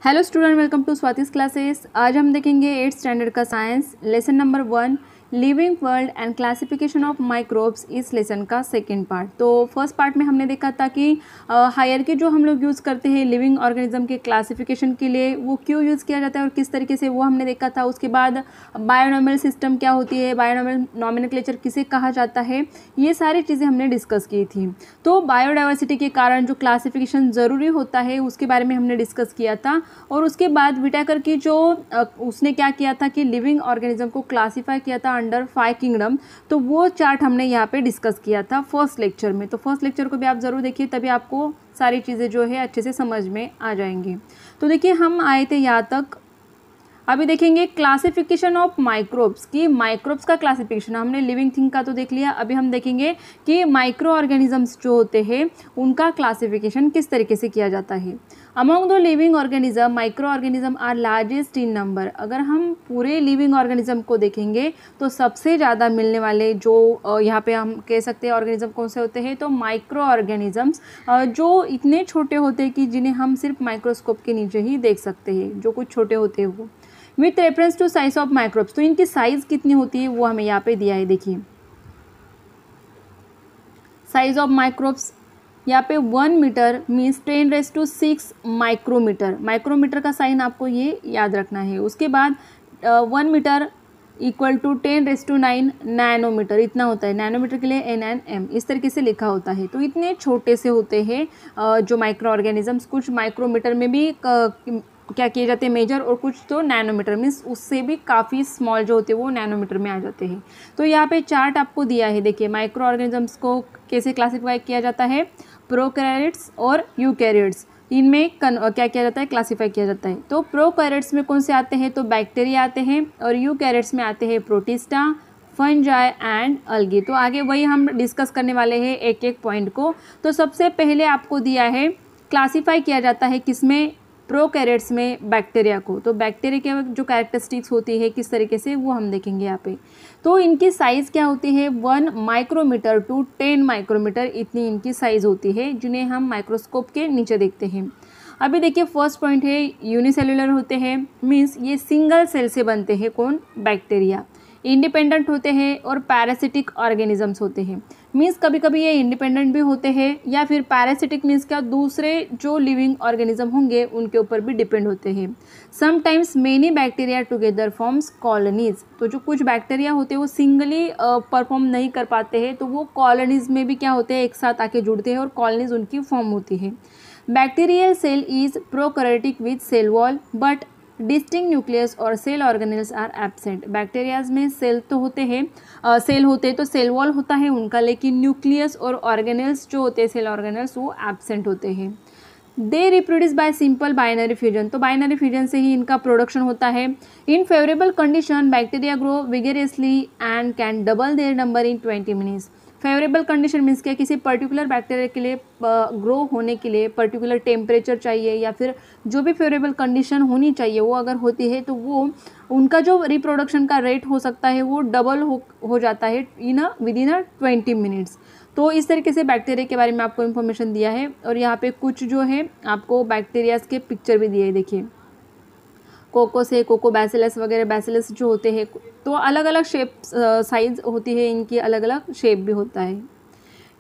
Hello student, welcome to Swati's classes. आज हम देखेंगे 8th स्टैंडर्ड का science lesson number 1 living world and classification of microbes. इस lesson का सेकंड पार्ट। तो फर्स्ट पार्ट में हमने देखा था कि हायरार्की जो हम लोग यूज़ करते हैं लिविंग ऑर्गेनिज्म के क्लासिफिकेशन के लिए वो क्यों यूज़ किया जाता है और किस तरीके से वो हमने देखा था। उसके बाद बायोनॉमिनल सिस्टम क्या होती है, बायोनॉमिनल नॉमेनक्लेचर किसे कहा जाता है, ये सारी चीज़ें हमने डिस्कस की थी। तो बायोडाइवर्सिटी के कारण जो क्लासिफिकेशन ज़रूरी होता है उसके बारे में हमने डिस्कस किया था। और उसके बाद विटाकर की जो उसने क्या किया था कि लिविंग ऑर्गेनिज्म को क्लासीफाई किया था अंडर 5 किंगडम। तो वो चार्ट हमने यहाँ पे डिस्कस किया था फर्स्ट लेक्चर में। तो फर्स्ट लेक्चर को भी आप ज़रूर देखिए, तभी आपको सारी चीज़ें जो है अच्छे से समझ में आ जाएंगी। तो देखिए हम आए थे यहाँ तक। अभी देखेंगे क्लासिफिकेशन ऑफ माइक्रोब्स की माइक्रोब्स का क्लासिफिकेशन। हमने लिविंग थिंग का तो देख लिया, अभी हम देखेंगे कि माइक्रो ऑर्गेनिजम्स जो होते हैं उनका क्लासिफिकेशन किस तरीके से किया जाता है। Among the living organism micro organism are largest in number. अगर हम पूरे लिविंग ऑर्गेनिज्म को देखेंगे तो सबसे ज़्यादा मिलने वाले जो यहाँ पे हम कह सकते हैं ऑर्गेनिज्म कौन से होते हैं, तो माइक्रो ऑर्गेनिजम्स जो इतने छोटे होते हैं कि जिन्हें हम सिर्फ माइक्रोस्कोप के नीचे ही देख सकते हैं, जो कुछ छोटे होते हैं वो। With reference to size of microbes, तो इनकी साइज कितनी होती है वो हमें यहाँ पे दिया है। देखिए साइज ऑफ माइक्रोब्स यहाँ पे 1 मीटर मीन्स 10⁻⁶ माइक्रोमीटर। माइक्रोमीटर का साइन आपको ये याद रखना है। उसके बाद 1 मीटर इक्वल टू 10⁹ नैनोमीटर, इतना होता है। नैनोमीटर के लिए NNM इस तरीके से लिखा होता है। तो इतने छोटे से होते हैं जो माइक्रो ऑर्गेनिजम्स। कुछ माइक्रोमीटर में भी क्या किए जाते हैं मेजर, और कुछ तो नैनोमीटर मीन्स उससे भी काफ़ी स्मॉल जो होते हैं वो नैनोमीटर में आ जाते हैं। तो यहाँ पे चार्ट आपको दिया है। देखिए माइक्रो ऑर्गेनिजम्स को कैसे क्लासीफाई किया जाता है, प्रोकैरियोट्स और यूकैरियोट्स, इनमें क्या किया जाता है, क्लासीफाई किया जाता है। तो प्रोकैरियोट्स में कौन से आते हैं, तो बैक्टीरिया आते हैं, और यूकैरियोट्स में आते हैं प्रोटिस्टा, फंजाई एंड अलगी। तो आगे वही हम डिस्कस करने वाले हैं एक एक पॉइंट को। तो सबसे पहले आपको दिया है क्लासीफाई किया जाता है किसमें, प्रोकैरियोट्स में बैक्टीरिया को। तो बैक्टीरिया के जो कैरेक्टरिस्टिक्स होती है किस तरीके से वो हम देखेंगे यहाँ पे। तो इनकी साइज़ क्या होती है, 1 माइक्रोमीटर टू 10 माइक्रोमीटर, इतनी इनकी साइज़ होती है जिन्हें हम माइक्रोस्कोप के नीचे देखते हैं। अभी देखिए फर्स्ट पॉइंट है यूनिसेलुलर होते हैं, मीन्स ये सिंगल सेल से बनते हैं। कौन, बैक्टीरिया। इंडिपेंडेंट होते हैं और पैरासिटिक ऑर्गेनिजम्स होते हैं, मीन्स कभी कभी ये इंडिपेंडेंट भी होते हैं या फिर पैरासिटिक मीन्स क्या, दूसरे जो लिविंग ऑर्गेनिज्म होंगे उनके ऊपर भी डिपेंड होते हैं। Sometimes many bacteria together forms colonies. तो जो कुछ बैक्टीरिया होते हैं वो सिंगली परफॉर्म नहीं कर पाते हैं, तो वो कॉलोनीज में भी क्या होते हैं, एक साथ आके जुड़ते हैं और कॉलोनीज उनकी फॉर्म होती है। Bacterial cell is prokaryotic with cell wall but distinct nucleus और cell organelles are absent. Bacterias में सेल तो होते हैं, सेल होते हैं तो सेल वॉल होता है उनका, लेकिन न्यूक्लियस और ऑर्गेनेल्स जो होते हैं सेल ऑर्गेनेल्स वो एब्सेंट होते हैं। They reproduce by simple binary fusion. तो बाइनरी फ्यूजन से ही इनका प्रोडक्शन होता है। In favourable condition bacteria grow vigorously and can double their number in 20 minutes. Favourable condition means क्या, किसी पर्टिकुलर बैक्टीरिया के लिए ग्रो होने के लिए पर्टिकुलर टेम्परेचर चाहिए या फिर जो भी फेवरेबल कंडीशन होनी चाहिए वो अगर होती है तो वो उनका जो रिप्रोडक्शन का रेट हो सकता है वो डबल हो जाता है विद इन 20 मिनट्स। तो इस तरीके से बैक्टीरिया के बारे में आपको इन्फॉर्मेशन दिया है। और यहाँ पे कुछ जो है आपको बैक्टीरियाज के पिक्चर भी दिए है। देखिए कोकोस है, कोको बैसिलस वगैरह, बैसिलस जो होते हैं तो अलग अलग शेप साइज होती है इनकी, अलग अलग शेप भी होता है।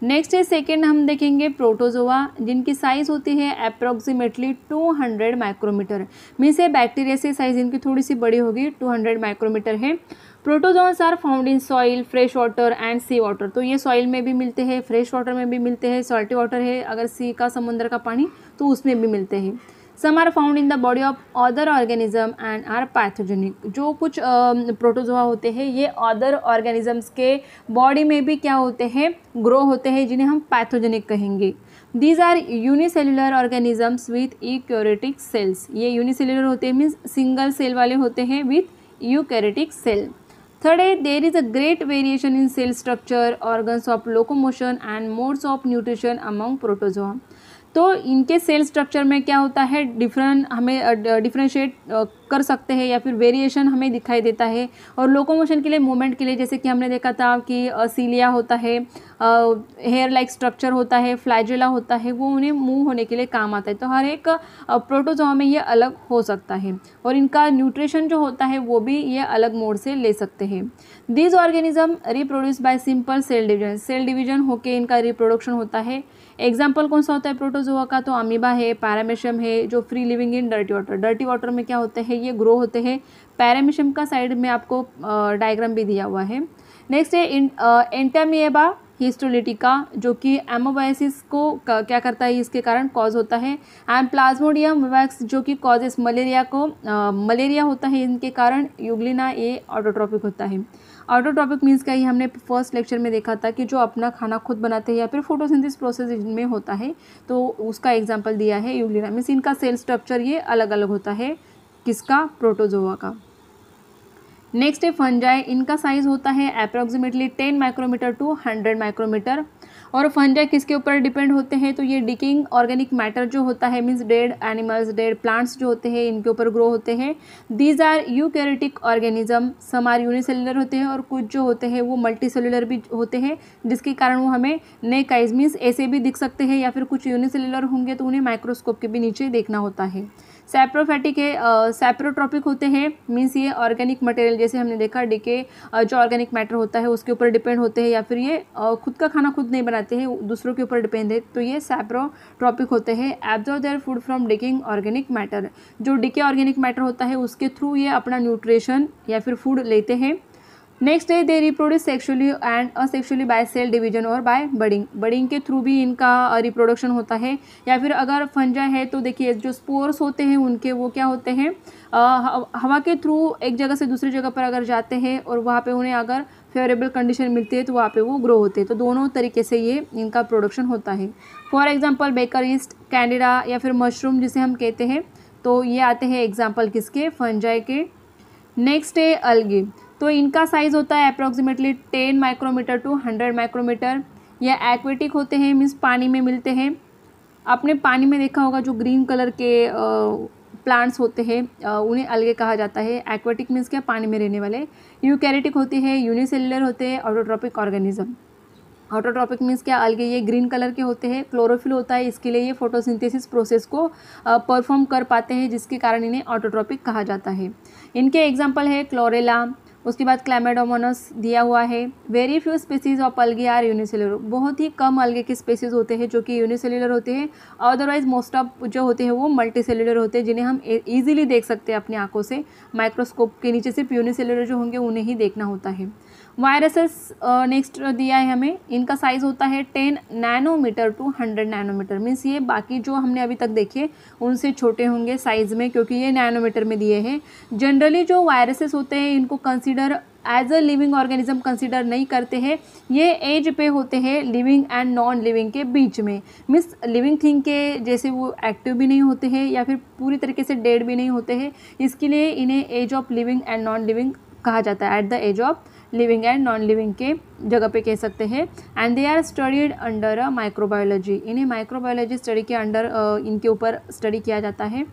नेक्स्ट है सेकेंड हम देखेंगे प्रोटोजोआ, जिनकी साइज़ होती है अप्रॉक्सीमेटली 200 माइक्रोमीटर। मीन्स ये बैक्टीरिया से साइज़ इनकी थोड़ी सी बड़ी होगी, 200 माइक्रोमीटर है। Protozoans are found in soil, fresh water and sea water. तो ये सॉइल में भी मिलते हैं, फ्रेश वाटर में भी मिलते हैं, सॉल्टी वाटर है अगर सी का समुद्र का पानी तो उसमें भी मिलते हैं। Some are found in the body of other organism and are pathogenic. जो कुछ प्रोटोजोआ होते हैं ये अदर ऑर्गेनिजम्स के बॉडी में भी क्या होते हैं, ग्रो होते हैं, जिन्हें हम पैथोजेनिक कहेंगे। These are unicellular organisms with eukaryotic cells. ये यूनिसेलुलर होते हैं मीन्स सिंगल सेल वाले होते हैं विथ यूकैरियोटिक सेल। थर्ड है there is a great variation in cell structure, organs of locomotion and modes of nutrition among protozoa. तो इनके cell structure में क्या होता है, डिफरेंट हमें डिफ्रेंशिएट कर सकते हैं या फिर वेरिएशन हमें दिखाई देता है। और लोकोमोशन के लिए, मूवमेंट के लिए, जैसे कि हमने देखा था कि सीलिया होता है, हेयर लाइक स्ट्रक्चर होता है, फ्लैजेला होता है, वो उन्हें मूव होने के लिए काम आता है। तो हर एक प्रोटोजोआ में ये अलग हो सकता है और इनका न्यूट्रिशन जो होता है वो भी ये अलग मोड से ले सकते हैं। These organism reproduce by simple cell division, cell division होके इनका रिप्रोडक्शन होता है। एग्जाम्पल कौन सा होता है प्रोटोजोआ का, तो अमीबा है, पैरामीशियम है, जो free living in dirty water, dirty water में क्या होते हैं, ये ग्रो होते हैं। पैरामीशियम का साइड में आपको डायग्राम भी दिया हुआ है। नेक्स्ट है एंटामीबा हिस्टोलिटिका, जो कि एमोबाइसिस को क्या करता है, इसके कारण कॉज होता है। एंड प्लाज्मोडियम विवैक्स, जो कि कॉजेस मलेरिया को मलेरिया होता है इनके कारण। यूग्लिना ये ऑटोट्रॉपिक होता है। ऑटोट्रॉपिक मीन्स क्या, ये हमने फर्स्ट लेक्चर में देखा था कि जो अपना खाना खुद बनाते हैं या फिर फोटोसिंथेसिस प्रोसेस इनमें होता है, तो उसका एग्जांपल दिया है यूग्लिना। मीन्स इनका सेल स्ट्रक्चर ये अलग अलग होता है, किसका, प्रोटोजोआ का। नेक्स्ट है फंजाई, इनका साइज होता है अप्रॉक्सीमेटली 10 माइक्रोमीटर टू 100 माइक्रोमीटर। और फंजाई किसके ऊपर डिपेंड होते हैं, तो ये डिकिंग ऑर्गेनिक मैटर जो होता है, means dead animals, dead plants जो होते हैं, इनके ऊपर ग्रो होते हैं। These are eukaryotic organism, some are unicellular होते हैं और कुछ जो होते हैं वो मल्टीसेलुलर भी होते हैं, जिसके कारण वो हमें नेकाइज मीन्स ऐसे भी दिख सकते हैं, या फिर कुछ यूनिसेलुलर होंगे तो उन्हें माइक्रोस्कोप के भी नीचे देखना होता है। सैप्रोफैटिक है, सैप्रोट्रॉपिक होते हैं, मीन्स ये ऑर्गेनिक मटेरियल, जैसे हमने देखा डीके जो ऑर्गेनिक मैटर होता है उसके ऊपर डिपेंड होते हैं, या फिर ये खुद का खाना खुद नहीं बनाते हैं, दूसरों के ऊपर डिपेंड है, तो ये सैप्रोट्रॉपिक होते हैं। Absorb their food from डिकिंग organic matter, जो डिके ऑर्गेनिक मैटर होता है उसके थ्रू ये अपना न्यूट्रिशन या फिर फूड लेते हैं। नेक्स्ट है they reproduce sexually and asexually by cell division और बाय बडिंग, बडिंग के थ्रू भी इनका रिप्रोडक्शन होता है। या फिर अगर फंजाई है तो देखिए जो स्पोर्स होते हैं उनके वो क्या होते हैं, हवा के थ्रू एक जगह से दूसरी जगह पर अगर जाते हैं और वहाँ पे उन्हें अगर फेवरेबल कंडीशन मिलती है तो वहाँ पे वो ग्रो होते हैं। तो दोनों तरीके से ये इनका प्रोडक्शन होता है। For example baker yeast, Candida या फिर मशरूम जिसे हम कहते हैं, तो ये आते हैं एग्जांपल किसके, फंजाई के। नेक्स्ट है अलगी, तो इनका साइज़ होता है अप्रॉक्सीमेटली 10 माइक्रोमीटर टू 100 माइक्रोमीटर। ये एक्वेटिक होते हैं, मीन्स पानी में मिलते हैं। आपने पानी में देखा होगा जो ग्रीन कलर के प्लांट्स होते हैं उन्हें अलगे कहा जाता है। एक्वेटिक मीन्स क्या, पानी में रहने वाले। यूकैरियोटिक होते हैं, यूनिसेलुलर होते हैं, ऑटोट्रॉपिक ऑर्गेनिज्म। ऑटोट्रॉपिक मीन्स क्या, अलगे ये ग्रीन कलर के होते हैं, क्लोरोफिल होता है, इसके लिए ये फोटोसिंथेसिस प्रोसेस को परफॉर्म कर पाते हैं, जिसके कारण इन्हें ऑटोट्रॉपिक कहा जाता है। इनके एग्जांपल है क्लोरेला, उसके बाद क्लैमिडोमोनास दिया हुआ है। वेरी फ्यू स्पीसीज ऑफ अलगे आर यूनिसेलुलर, बहुत ही कम अलगे के स्पीसीज होते हैं जो कि यूनिसेलुलर होते हैं। अदरवाइज मोस्ट ऑफ जो होते हैं वो मल्टीसेलुलर होते हैं, जिन्हें हम इजीली देख सकते हैं अपनी आंखों से। माइक्रोस्कोप के नीचे सिर्फ यूनिसेलुलर जो होंगे उन्हें ही देखना होता है। वायरसेस नेक्स्ट दिया है हमें, इनका साइज़ होता है 10 नैनोमीटर टू 100 नैनोमीटर। मीन्स ये बाकी जो हमने अभी तक देखे उनसे छोटे होंगे साइज़ में, क्योंकि ये नैनोमीटर में दिए हैं। जनरली जो वायरसेस होते हैं इनको consider as a living organism consider नहीं करते हैं। ये एज पे होते हैं लिविंग एंड नॉन लिविंग के बीच में, मीन्स लिविंग थिंग के जैसे वो एक्टिव भी नहीं होते हैं या फिर पूरी तरीके से डेड भी नहीं होते हैं, इसके लिए इन्हें edge of living and non living कहा जाता है। At the edge of living and non living के जगह पे कह सकते हैं। And they are studied under a microbiology, इन्हें माइक्रोबायोलॉजी स्टडी के अंडर इनके ऊपर स्टडी किया जाता है।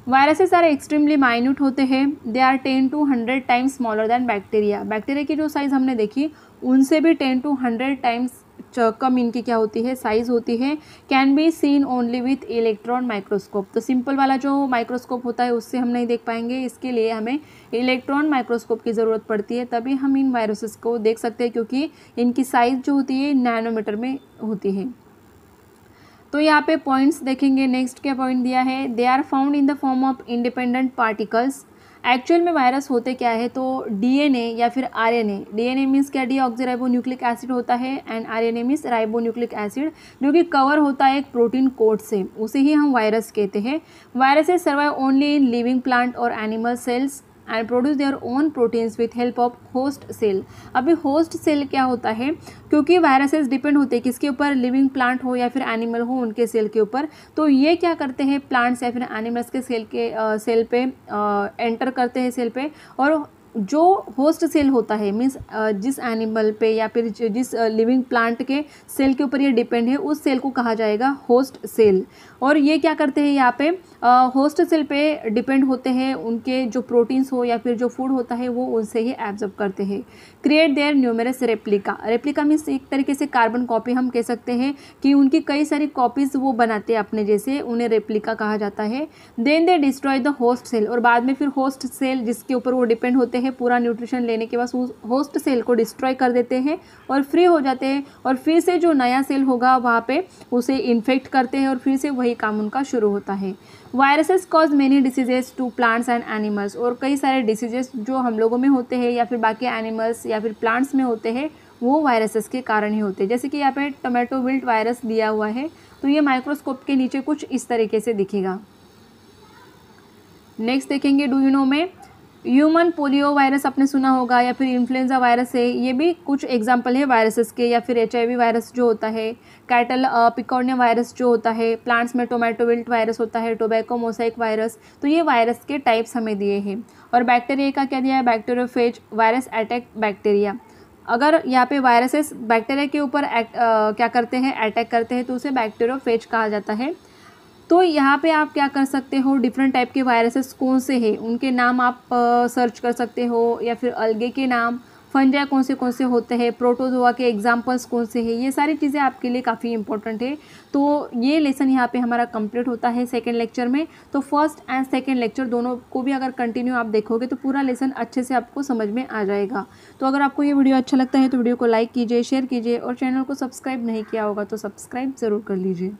वायरसेस आर एक्सट्रीमली माइन्यूट होते हैं, they are 10 to 100 times smaller than bacteria. Bacteria की जो साइज़ हमने देखी उनसे भी 10 to 100 टाइम्स कम इनकी क्या होती है, साइज़ होती है। Can be seen only with electron microscope, तो सिंपल वाला जो माइक्रोस्कोप होता है उससे हम नहीं देख पाएंगे, इसके लिए हमें इलेक्ट्रॉन माइक्रोस्कोप की ज़रूरत पड़ती है, तभी हम इन वायरसेस को देख सकते हैं, क्योंकि इनकी साइज़ जो होती है नैनोमीटर में होती है। तो यहाँ पे पॉइंट्स देखेंगे। नेक्स्ट क्या पॉइंट दिया है, they are found in the form of independent particles. Actual में वायरस होते क्या है, तो डीएनए या फिर आरएनए, डीएनए मीन्स क्या, डीऑक्सीराइबोन्यूक्लिक एसिड होता है, and RNA means ribonucleic acid, जो कि कवर होता है एक प्रोटीन कोट से, उसे ही हम वायरस कहते हैं। Viruses survive only in living plant और animal cells and produce their own proteins with help of host cell. अभी होस्ट सेल क्या होता है, क्योंकि वायरसेस डिपेंड होते हैं किसके ऊपर, लिविंग प्लांट हो या फिर एनिमल हो उनके सेल के ऊपर, तो ये क्या करते हैं, प्लांट्स या फिर एनिमल्स के सेल पे एंटर करते हैं सेल पे, और जो होस्ट सेल होता है मीन्स जिस एनिमल पे या फिर जिस लिविंग प्लांट के सेल के ऊपर ये डिपेंड है, उस सेल को कहा जाएगा होस्ट सेल। और ये क्या करते हैं यहाँ पे होस्ट सेल पे डिपेंड होते हैं, उनके जो प्रोटीन्स हो या फिर जो फूड होता है वो उनसे ही एब्जॉर्ब करते हैं। Create their numerous replica, replica means एक तरीके से कार्बन कॉपी हम कह सकते हैं कि उनकी कई सारी कॉपीज़ वो बनाते हैं अपने जैसे, उन्हें रेप्लिका कहा जाता है। Then they destroy the host cell, और बाद में फिर होस्ट सेल जिसके ऊपर वो डिपेंड होते हैं पूरा न्यूट्रिशन लेने के बाद उस होस्ट सेल को डिस्ट्रॉय कर देते हैं और फ्री हो जाते हैं, और फिर से जो नया सेल होगा वहाँ पे उसे इन्फेक्ट करते हैं और फिर से वही काम उनका शुरू होता है। Viruses cause many diseases to plants and animals, और कई सारे डिसीजेस जो हम लोगों में होते हैं या फिर बाकी एनिमल्स या फिर प्लांट्स में होते हैं वो वायरसेस के कारण ही होते हैं। जैसे कि यहाँ पे टोमेटो विल्ट वायरस दिया हुआ है, तो ये माइक्रोस्कोप के नीचे कुछ इस तरीके से दिखेगा। नेक्स्ट देखेंगे डू यू नो में ह्यूमन पोलियो वायरस आपने सुना होगा, या फिर इन्फ्लुएंजा वायरस है, ये भी कुछ एग्जाम्पल है वायरसेस के। या फिर HIV वायरस जो होता है, कैटल पिकॉर्निया वायरस जो होता है, प्लांट्स में टोमेटो विल्ट वायरस होता है, टोबैको मोसाइक वायरस, तो ये वायरस के टाइप्स हमें दिए हैं। और बैक्टीरिया का क्या दिया है, बैक्टीरियोफेज वायरस अटैक बैक्टीरिया। अगर यहाँ पे वायरसेस बैक्टीरिया के ऊपर क्या करते हैं, अटैक करते हैं, तो उसे बैक्टीरियोफेज कहा जाता है। तो यहाँ पे आप क्या कर सकते हो, डिफरेंट टाइप के वायरसेस कौन से हैं उनके नाम आप सर्च कर सकते हो, या फिर अलगे के नाम, फंजाई कौन से होते हैं, प्रोटोजोआ के एग्जांपल्स कौन से हैं, ये सारी चीज़ें आपके लिए काफ़ी इंपॉर्टेंट है। तो ये लेसन यहाँ पे हमारा कंप्लीट होता है सेकेंड लेक्चर में। तो फर्स्ट एंड सेकेंड लेक्चर दोनों को भी अगर कंटिन्यू आप देखोगे तो पूरा लेसन अच्छे से आपको समझ में आ जाएगा। तो अगर आपको ये वीडियो अच्छा लगता है तो वीडियो को लाइक कीजिए, शेयर कीजिए, और चैनल को सब्सक्राइब नहीं किया होगा तो सब्सक्राइब ज़रूर कर लीजिए।